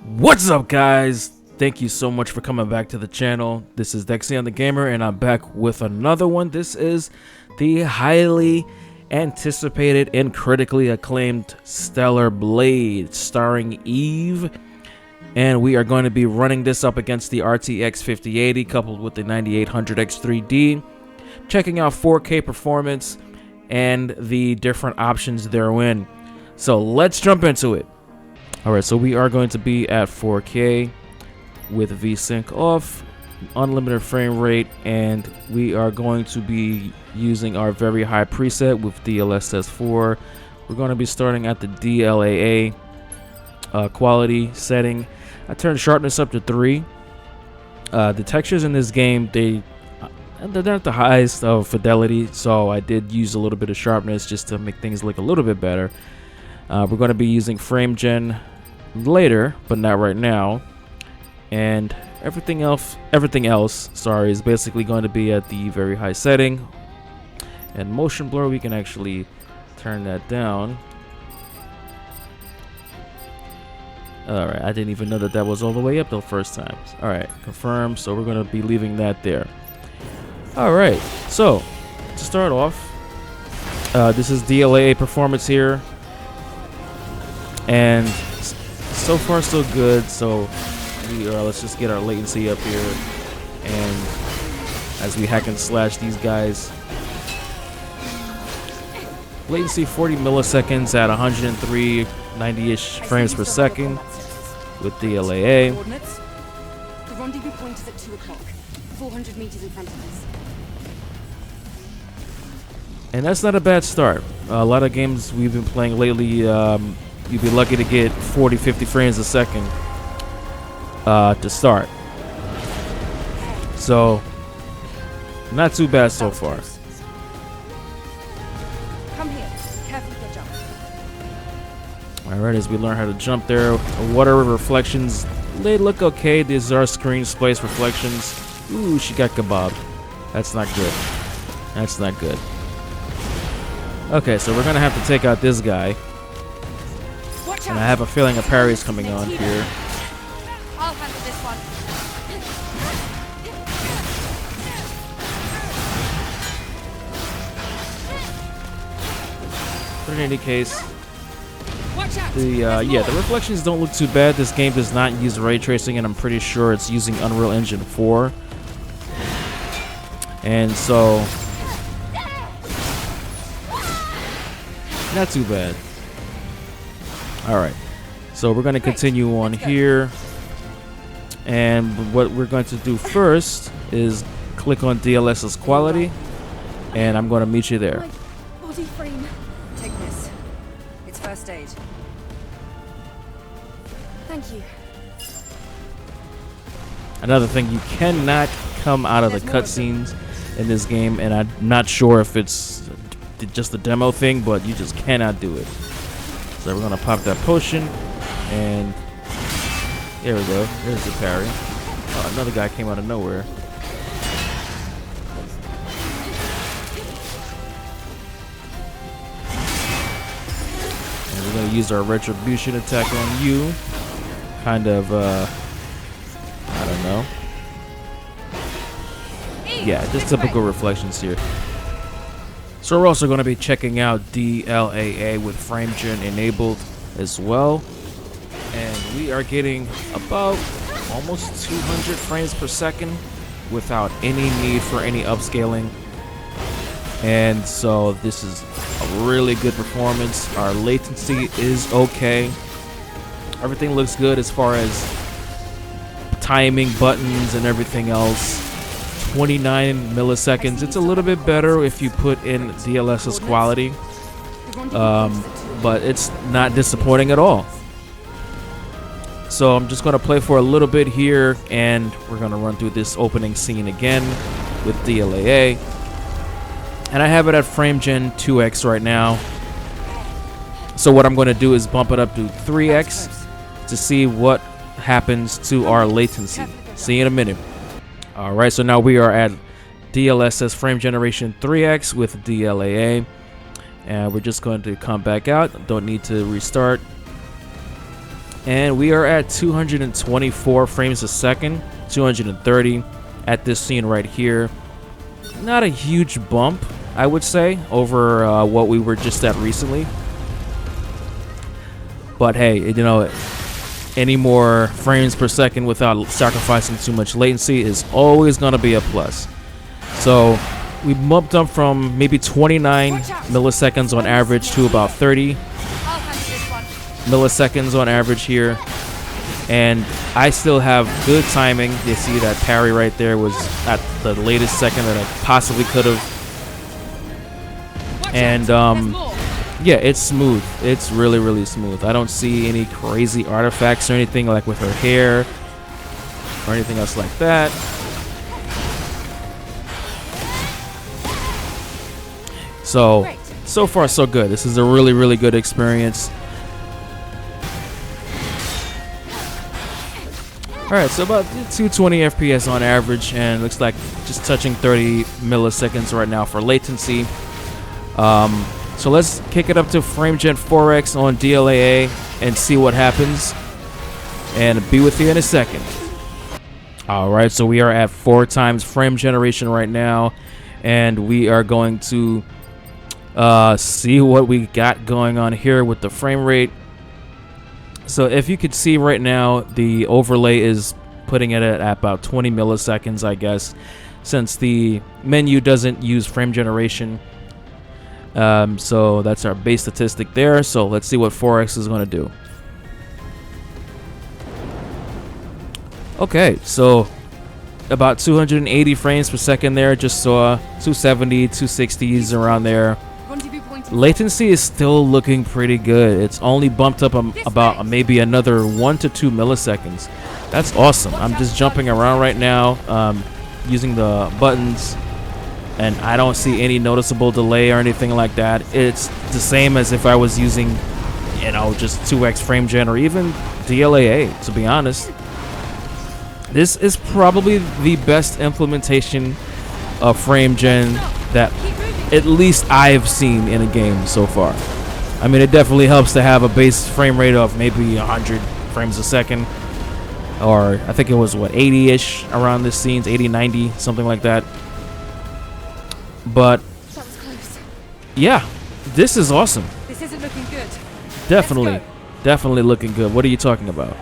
What's up, guys? Thank you so much for coming back to the channel. This is Dexy the Gamer, and I'm back with another one. This is the highly anticipated and critically acclaimed Stellar Blade starring Eve, and we are going to be running this up against the RTX 5080 coupled with the 9800X3D, checking out 4K performance and the different options therein. So let's jump into it. Alright, so we are going to be at 4K with VSync off, unlimited frame rate, and we are going to be using our very high preset with DLSS 4. We're going to be starting at the DLAA quality setting. I turned sharpness up to 3. The textures in this game, they're not the highest of fidelity, so I did use a little bit of sharpness just to make things look a little bit better. We're going to be using Framegen later, but not right now, and everything else is basically going to be at the very high setting. And motion blur, we can actually turn that down. Alright, I didn't even know that was all the way up the first time. Alright, confirm, so we're going to be leaving that there. Alright, so to start off, this is DLAA Performance here, and so far so good. So let's just get our latency up here, and as we hack and slash these guys, latency 40 milliseconds at 103 90-ish frames per second with DLAA. The rendezvous point is at 2 o'clock, 400 meters in front of us. And that's not a bad start. A lot of games we've been playing lately, you'd be lucky to get 40-50 frames a second to start. So not too bad so far. Come here, careful with your jump. Alright, as we learn how to jump there, water reflections, they look okay. These are screen space reflections. Ooh, she got kebab. That's not good. That's not good. Okay, so we're gonna have to take out this guy. And I have a feeling a parry is coming on here. I'll handle this one. But in any case, the reflections don't look too bad. This game does not use ray tracing, and I'm pretty sure it's using Unreal Engine 4. And so, not too bad. Alright, so we're going to continue on here, and what we're going to do first is click on DLSS Quality, and I'm going to meet you there. Body frame. Take this. It's first aid. Thank you. Another thing, you cannot come out of the cutscenes in this game, and I'm not sure if it's just a demo thing, but you just cannot do it. So we're gonna pop that potion, and there we go. There's the parry. Oh, another guy came out of nowhere. And we're gonna use our retribution attack on you. Kind of, I don't know. Yeah, just typical reflections here. So we're also going to be checking out DLAA with Framegen enabled as well, and we are getting about almost 200 frames per second without any need for any upscaling. And so this is a really good performance. Our latency is okay. Everything looks good as far as timing buttons and everything else. 29 milliseconds. It's a little bit better if you put in DLSS Quality, but it's not disappointing at all. So I'm just going to play for a little bit here, and we're going to run through this opening scene again with DLAA. And I have it at Framegen 2x right now. So what I'm going to do is bump it up to 3x to see what happens to our latency. See you in a minute. Alright, so now we are at DLSS frame generation 3x with DLAA, and we're just going to come back out. Don't need to restart. and we are at 224 frames a second, 230 at this scene right here. Not a huge bump, I would say, over what we were just at recently. But hey, you know, any more frames per second without sacrificing too much latency is always going to be a plus. So we bumped up from maybe 29 milliseconds on average to about 30 milliseconds on average here. And I still have good timing. You see that parry right there was at the latest second that I possibly could have. And yeah, it's smooth. It's really, really smooth. I don't see any crazy artifacts or anything like with her hair or anything else like that. So far so good. This is a really, really good experience. Alright, so about 220 FPS on average, and looks like just touching 30 milliseconds right now for latency. So let's kick it up to Framegen 4X on DLAA and see what happens, and be with you in a second. Alright, so we are at 4 times frame generation right now, and we are going to see what we got going on here with the frame rate. So if you could see right now, the overlay is putting it at about 20 milliseconds, I guess, since the menu doesn't use frame generation. So that's our base statistic there. So let's see what 4X is going to do. Okay, so about 280 frames per second there. Just saw 270, 260s around there. Latency is still looking pretty good. It's only bumped up about maybe another 1 to 2 milliseconds. That's awesome. I'm just jumping around right now using the buttons, and I don't see any noticeable delay or anything like that. It's the same as if I was using, you know, just 2x frame gen or even DLAA, to be honest. This is probably the best implementation of frame gen that at least I've seen in a game so far. I mean, it definitely helps to have a base frame rate of maybe 100 frames a second, or I think it was what, 80-ish around this scenes, 80, 90, something like that. But That was close. yeah, this is awesome. This isn't looking good. Definitely looking good. What are you talking about?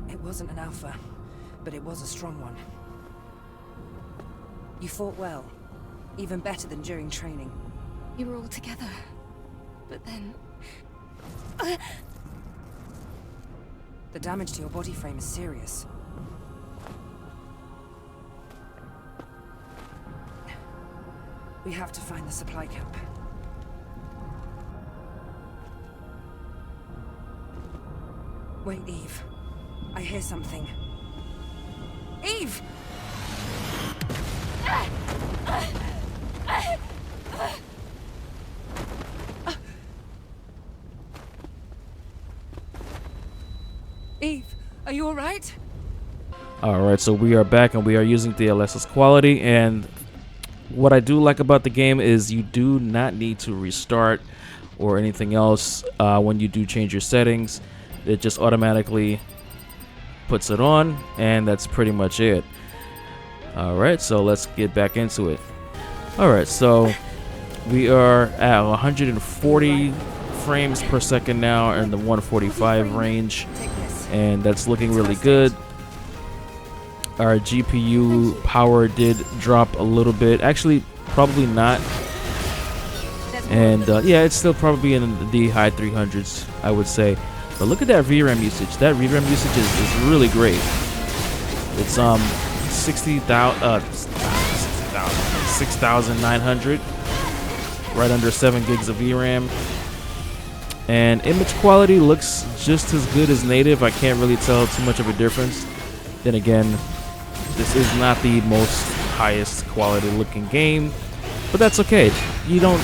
It wasn't an alpha, but it was a strong one. You fought well, even better than during training. You were all together, but then... The damage to your body frame is serious. We have to find the supply camp. Wait, Eve. I hear something. Eve! Eve, are you alright? Alright, so we are back and we are using DLSS Quality, and what I do like about the game is you do not need to restart or anything else when you do change your settings. It just automatically puts it on, and that's pretty much it. Alright, so let's get back into it. Alright, so we are at 140 frames per second now in the 145 range, and that's looking really good. Our GPU power did drop a little bit, actually probably not, and yeah, it's still probably in the high 300s, I would say. But look at that VRAM usage. That VRAM usage is really great. It's 6,900, right under 7 gigs of VRAM. And image quality looks just as good as native. I can't really tell too much of a difference. Then again, this is not the most highest quality looking game, but that's okay. You don't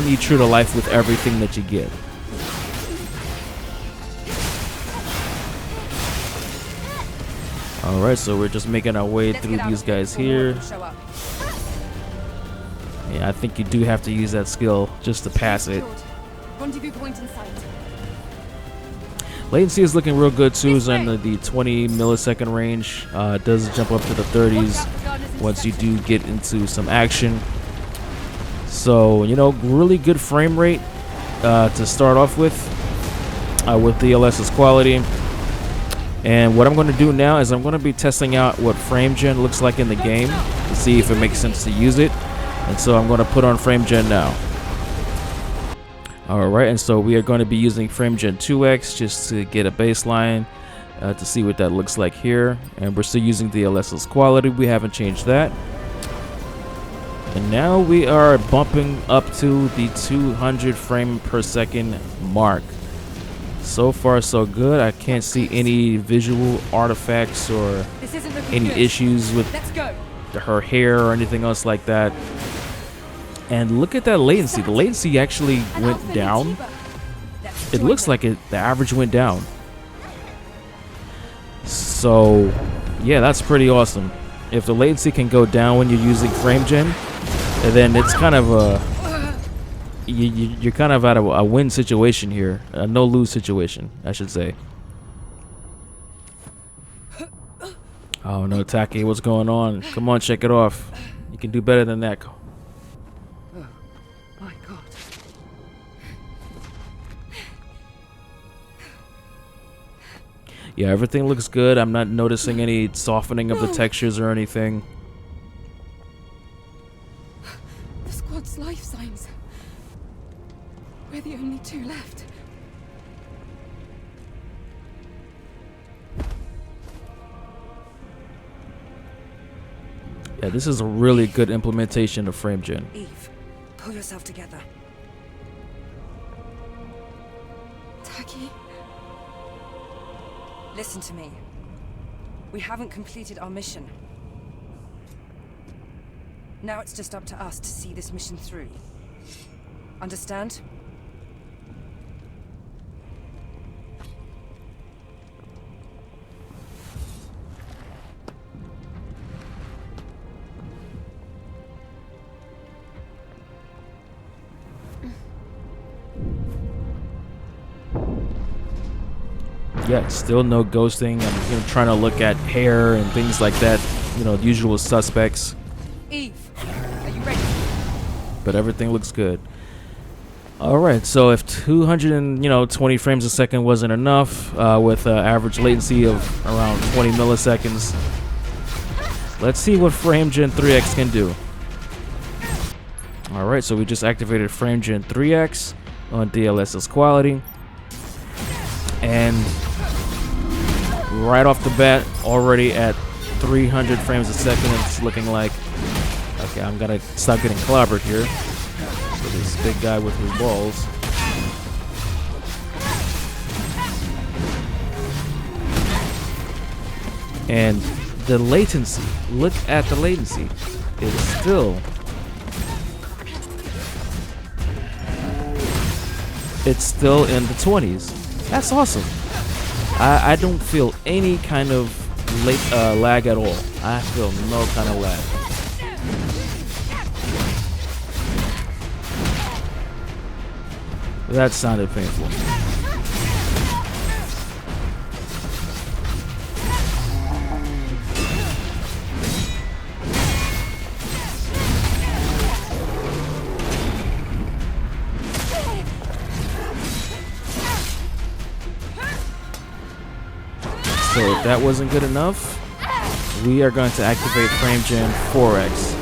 need true to life with everything that you get. Alright, so we're just making our way through these guys here. Yeah, I think you do have to use that skill just to pass it. Latency is looking real good too. It's under the 20 millisecond range. It does jump up to the 30s once you do get into some action. So, you know, really good frame rate to start off with DLSS Quality. And what I'm going to do now is I'm going to be testing out what Framegen looks like in the game to see if it makes sense to use it. And so I'm going to put on Framegen now. Alright, and so we are going to be using Framegen 2X just to get a baseline to see what that looks like here. And we're still using DLSS Quality. We haven't changed that. And now we are bumping up to the 200 frame per second mark. So far so good. I can't see any visual artifacts or any issues with her hair or anything else like that. And look at that latency. The latency actually went down. It looks like the average went down. So yeah, that's pretty awesome. If the latency can go down when you're using Framegen, and then it's kind of a you're kind of at a win situation here, a no-lose situation, I should say. Oh no, Taki, what's going on? Come on, check it off. You can do better than that. Oh my God. Yeah, everything looks good. I'm not noticing any softening of the textures or anything. The squad's life signs. We're the only two left. Yeah, this is a really good implementation of Framegen. Eve, pull yourself together. Taki? Listen to me. We haven't completed our mission. Now it's just up to us to see this mission through. Understand? Yeah, still no ghosting. I'm trying to look at hair and things like that. You know, the usual suspects. Eve, are you ready? But everything looks good. All right, so if 220 frames a second wasn't enough, with average latency of around 20 milliseconds, let's see what Framegen 3X can do. All right, so we just activated Framegen 3X on DLSS Quality, and right off the bat, already at 300 frames a second, it's looking like, okay, I'm gonna stop getting clobbered here. So this big guy with his balls. And the latency, look at the latency. It's still in the 20s. That's awesome. I don't feel any kind of lag at all. I feel no kind of lag. That sounded painful. So if that wasn't good enough, we are going to activate Framegen 4X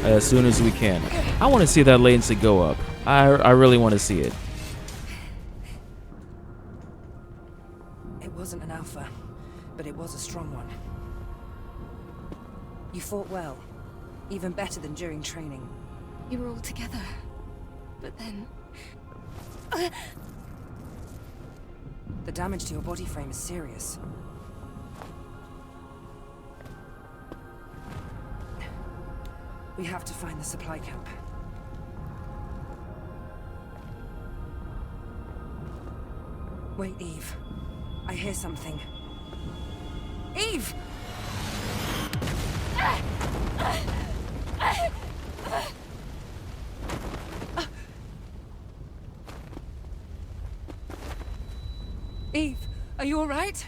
as soon as we can. I want to see that latency go up. I really want to see it. It wasn't an alpha, but it was a strong one. You fought well, even better than during training. You were all together, but then... The damage to your body frame is serious. We have to find the supply camp. Wait, Eve. I hear something. Eve! Eve, are you all right?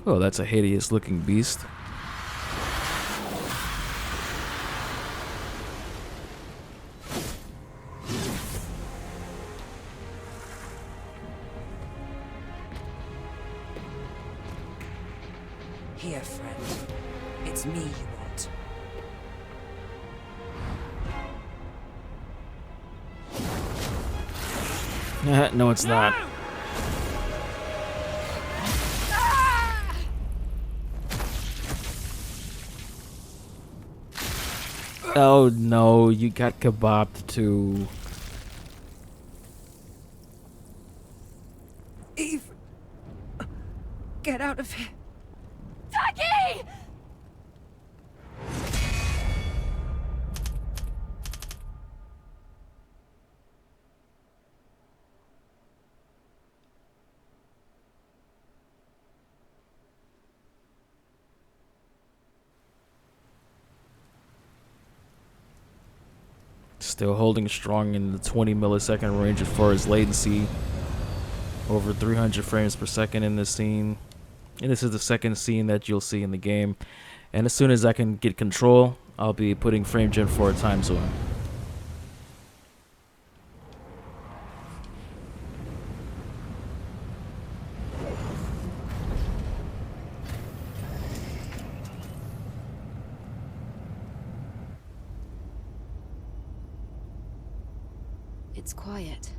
Oh, that's a hideous looking beast. Here, friend. It's me you want. No, it's not. Oh no, you got kebabbed too. Eve! Get out of here. Ducky! Still holding strong in the 20 millisecond range as far as latency. Over 300 frames per second in this scene. And this is the second scene that you'll see in the game. And as soon as I can get control, I'll be putting Framegen for a time zone. It's quiet.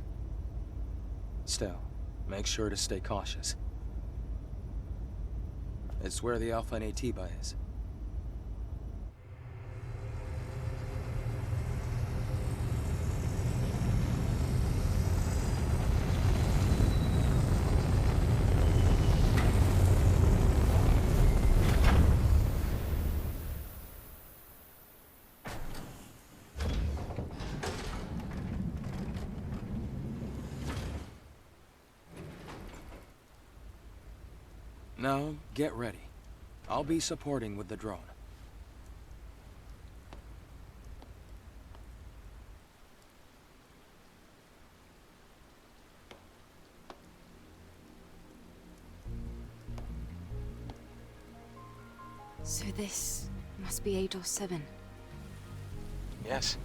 Still, make sure to stay cautious. It's where the Alpha and AT buy is. Now, get ready. I'll be supporting with the drone. So this must be ADOS 7. Yes.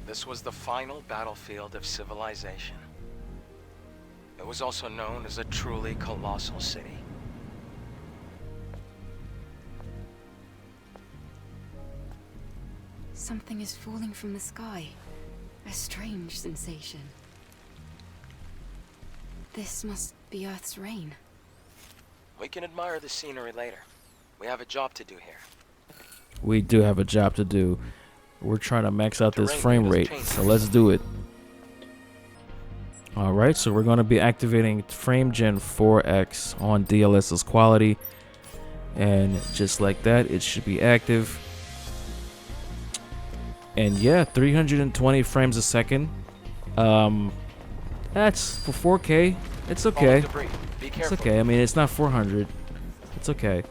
This was the final battlefield of civilization. It was also known as a truly colossal city. Something is falling from the sky. A strange sensation. This must be Earth's rain. We can admire the scenery later. We have a job to do here. We do have a job to do. We're trying to max out this frame rate, so let's do it. Alright, so we're going to be activating Framegen 4X on DLSS Quality. and just like that, it should be active. And yeah, 320 frames a second. That's for 4K. It's okay. It's okay. I mean, it's not 400. It's okay.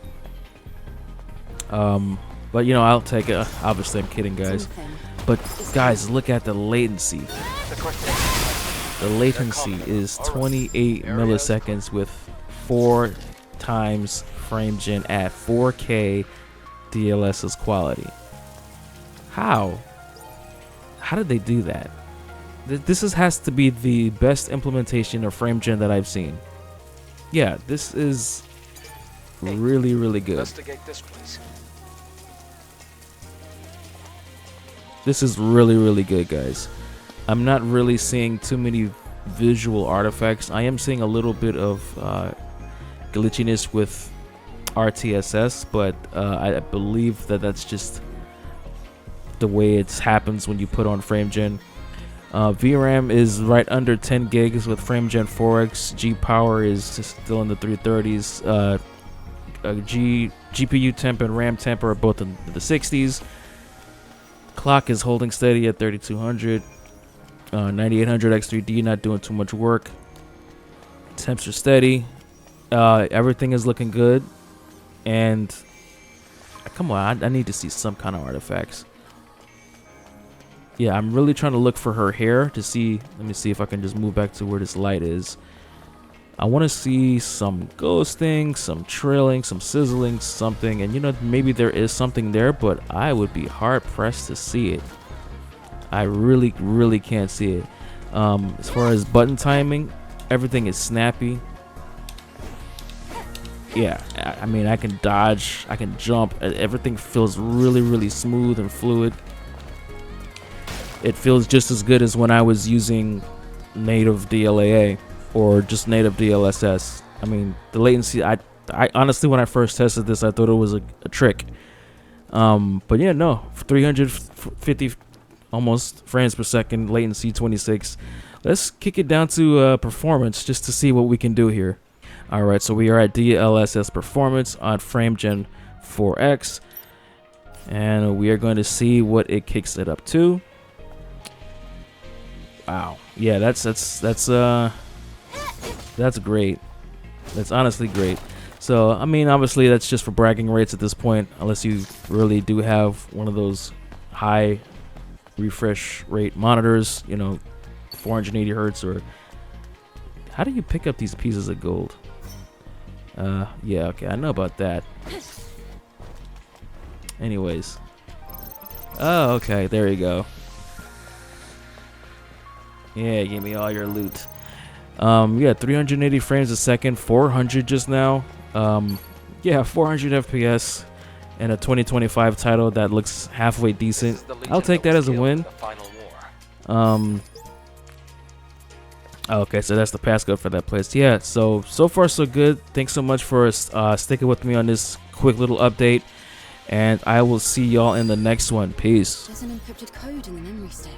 But you know, I'll take it. Obviously, I'm kidding, guys. But guys, look at the latency. The latency is 28 milliseconds with 4 times Framegen at 4K DLSS quality. How did they do that? This has to be the best implementation of Framegen that I've seen. Yeah, this is really, really good. This is really, really good, guys. I'm not really seeing too many visual artifacts. I am seeing a little bit of glitchiness with RTSS, but I believe that that's just the way it happens when you put on Framegen. VRAM is right under 10 gigs with Framegen 4X. G power is just still in the 330s. GPU temp and RAM temp are both in the 60s. Clock is holding steady at 3200. 9800 X3D not doing too much work. Temps are steady. Everything is looking good. And come on, I need to see some kind of artifacts. Yeah, I'm really trying to look for her hair to see. Let me see if I can just move back to where this light is. I want to see some ghosting, some trailing, some sizzling, something. And you know, maybe there is something there, but I would be hard pressed to see it. I really, really can't see it. As far as button timing, everything is snappy. Yeah, I mean, I can dodge, I can jump. Everything feels really, really smooth and fluid. It feels just as good as when I was using native DLAA or just native DLSS. I mean, the latency, I honestly, when I first tested this, I thought it was a trick. But yeah, no, 350 almost frames per second, latency 26. Let's kick it down to performance just to see what we can do here. All right, so we are at DLSS Performance on Framegen 4X, and we are going to see what it kicks it up to. Wow, yeah, that's great. That's honestly great. So I mean, obviously that's just for bragging rights at this point, unless you really do have one of those high refresh rate monitors, you know, 480 hertz. Or how do you pick up these pieces of gold? Yeah, okay, I know about that. Anyways, oh, okay, there you go. Yeah, give me all your loot. Yeah, 380 frames a second, 400 just now. Yeah, 400 FPS and a 2025 title that looks halfway decent. I'll take that as a win. Okay, so that's the passcode for that place. Yeah, so far so good. Thanks so much for sticking with me on this quick little update, and I will see y'all in the next one. Peace. There's an encrypted code in the memory stick.